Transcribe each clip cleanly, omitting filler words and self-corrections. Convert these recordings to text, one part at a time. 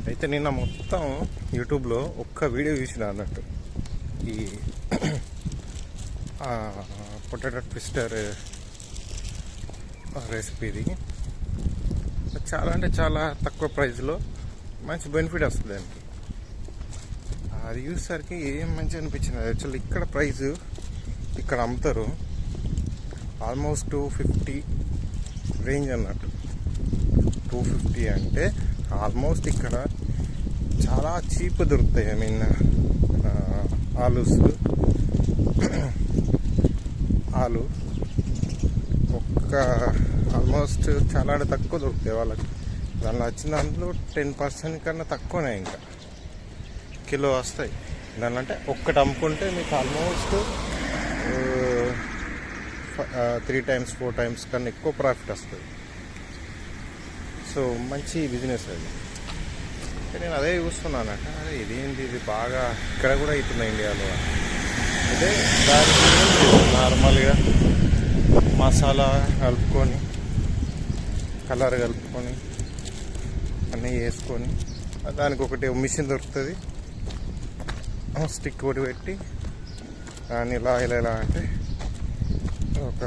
అయితే నిన్న మొత్తం యూట్యూబ్లో ఒక్క వీడియో చూసిన అన్నట్టు ఈ పొటాటో ట్విస్టర్ రెసిపీది. చాలా అంటే చాలా తక్కువ ప్రైస్లో మంచి బెనిఫిట్ వస్తుంది దానికి. అది చూసేసరికి ఏం మంచి అనిపించింది. యాక్చువల్లీ ఇక్కడ ప్రైస్ ఇక్కడ అమ్ముతారు ఆల్మోస్ట్ 250 రేంజ్ అన్నట్టు. 250 అంటే ఆల్మోస్ట్ ఇక్కడ చాలా చీప్ దొరుకుతాయి. ఐ మీన్ ఆలు ఒక్క ఆల్మోస్ట్ చాలా తక్కువ దొరుకుతాయి వాళ్ళకి. దానిలో వచ్చిన దాంట్లో 10% కన్నా తక్కువనే ఇంకా కిలో వస్తాయి. దాని అంటే ఒక్కటి అమ్ముకుంటే మీకు ఆల్మోస్ట్ 3 times 4 times కన్నా ఎక్కువ ప్రాఫిట్ వస్తుంది. సో మంచి బిజినెస్ అది. నేను అదే చూస్తున్నానట, అదే ఇదేంటి ఇది బాగా ఇక్కడ కూడా అవుతుంది ఇండియాలో. అయితే దానికి నార్మల్గా మసాలా కలుపుకొని కలర్ కలుపుకొని అన్నీ వేసుకొని దానికి ఒకటి మిషన్ దొరుకుతుంది, స్టిక్ ఒకటి పెట్టి దాన్ని ఇలా అంటే ఒక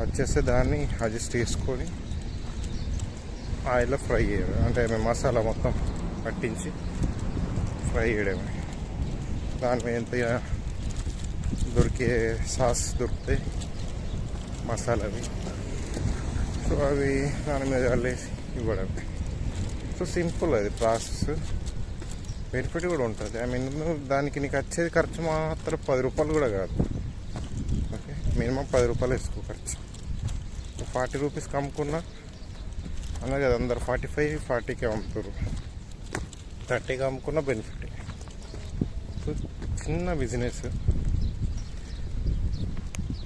వచ్చేస్తే దాన్ని అడ్జస్ట్ చేసుకొని ఆయిల్లో ఫ్రై చేయడం. అంటే మేము మసాలా మొత్తం పట్టించి ఫ్రై చేయడమే. దాని మీద ఎంత దొరికే సాస్ దొరుకుతాయి మసాలావి, సో అవి దాని మీద వెళ్ళేసి ఇవ్వడం. సో సింపుల్ అది ప్రాసెస్. బెనిఫిట్ కూడా ఉంటుంది. ఐ మీన్ దానికి నీకు వచ్చేది ఖర్చు మాత్రం 10 రూపాయలు కూడా కాదు. ఓకే, మినిమం 10 రూపాయలు వేసుకో ఖర్చు. 40 రూపీస్కి అమ్ముకున్నా అన్నది కదా, అందరు 45, 40కి అమ్ముతారు. 30కి అమ్ముకున్న బెనిఫిట్. సో చిన్న బిజినెస్,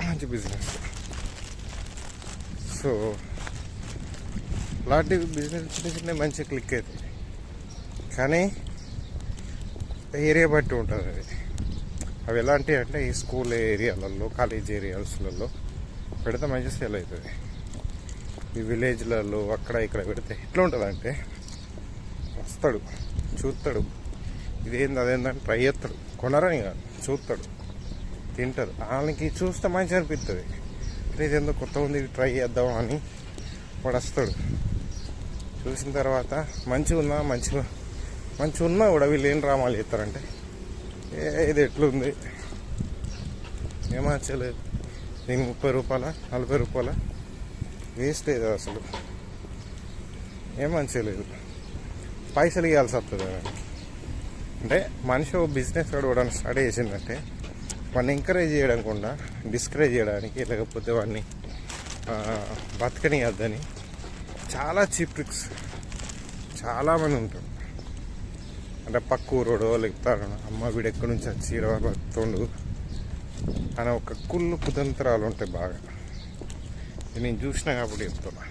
మంచి బిజినెస్. సో అలాంటి బిజినెస్ చిన్న మంచిగా క్లిక్ అవుతుంది. కానీ ఏరియా బట్టి ఉంటుంది అది. అవి ఎలాంటివి అంటే ఈ స్కూల్ ఏరియాలలో, కాలేజ్ ఏరియాస్లలో పెడితే మంచి సేల్ అవుతుంది. ఈ విలేజ్లలో అక్కడ ఇక్కడ పెడితే ఎట్లా ఉంటుంది అంటే వస్తాడు, చూస్తాడు, ఇదేంది అదేందని ట్రై చేస్తాడు. కొనరని కాదు, చూస్తాడు, తింటారు. వాళ్ళకి చూస్తే మంచి అనిపిస్తుంది. ఇది ఎందుకు కొత్త ఉంది ట్రై చేద్దాం అని వాడు వస్తాడు. చూసిన తర్వాత మంచిగా ఉన్నా కూడా వీళ్ళు ఏం డ్రామాలు చేస్తారంటే ఇది ఎట్లుంది, ఏమచ్చలేదు, దీనికి 30 రూపాయల 40 రూపాయల వేస్ట్ ఏదో అసలు ఏం మంచిగా లేదు. పైసలు ఇవ్వాల్సి వస్తుంది. అంటే మనిషి బిజినెస్ కూడా స్టార్ట్ చేసిందంటే వాడిని ఎంకరేజ్ చేయకుండా డిస్కరేజ్ చేయడానికి, లేకపోతే వాడిని బతకనియద్దని చాలా చీప్ ట్రిక్స్ చాలామంది ఉంటారు. అంటే పక్క ఊరోడో లేకపోతే అమ్మ వీడు ఎక్కడి నుంచి వచ్చి బతుకుతుండు అని ఒక కుతంత్రాలు ఉంటాయి బాగా. నేను చూసినా కాబట్టి చెప్తున్నా.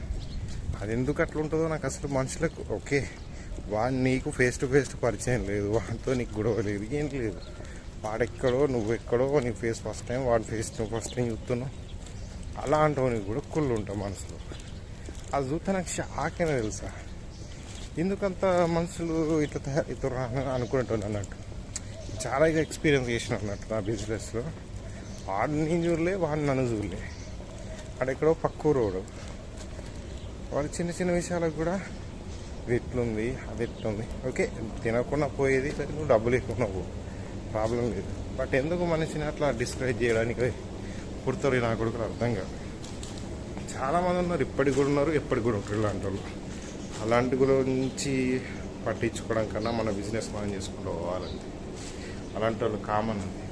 అది ఎందుకు అట్లా ఉంటుందో నాకు అసలు. మనుషులకు ఓకే, వాడు నీకు ఫేస్ టు ఫేస్ పరిచయం లేదు, వాడితో నీకు గొడవ లేదు, ఏం లేదు. వాడెక్కడో నువ్వెక్కడో, నీ ఫేస్ ఫస్ట్ టైం, వాడి ఫేస్ నువ్వు ఫస్ట్ టైం చూస్తున్నావు. అలా అంటావు, నీకు కూడా కుళ్ళు ఉంటావు మనసులో. అది చూస్తే నాకు షాక్ అయినా తెలుసా, ఎందుకంత మనుషులు ఇట్లా తయారవుతారు అనుకుంటాను అన్నట్టు. చాలా ఎక్స్పీరియన్స్ చేసిన అన్నట్టు నా బిజినెస్లో. వాడిని నేను చూడలే, వాడిని నన్ను చూడలే. అక్కడెక్కడో పక్క రోడ్డు వాడు చిన్న విషయాలకు కూడా ఇది ఎట్లుంది, అది ఎట్లుంది, ఓకే తినకుండా పోయేది, లేదా నువ్వు డబ్బులు ఇవ్వకుండా పో, ప్రాబ్లం లేదు. బట్ ఎందుకు మనిషిని అట్లా డిస్కరేజ్ చేయడానికి పుడతారు నా కొడుకులు అర్థం కాదు. చాలామంది ఉన్నారు, ఇప్పటికి కూడా ఉన్నారు, ఎప్పటికి కూడా ఉంటారు ఇలాంటి వాళ్ళు. అలాంటి గురించి పట్టించుకోవడం కన్నా మన బిజినెస్ మనం చేసుకుంటూ పోవాలంటే అలాంటి వాళ్ళు కామన్ ఉంది.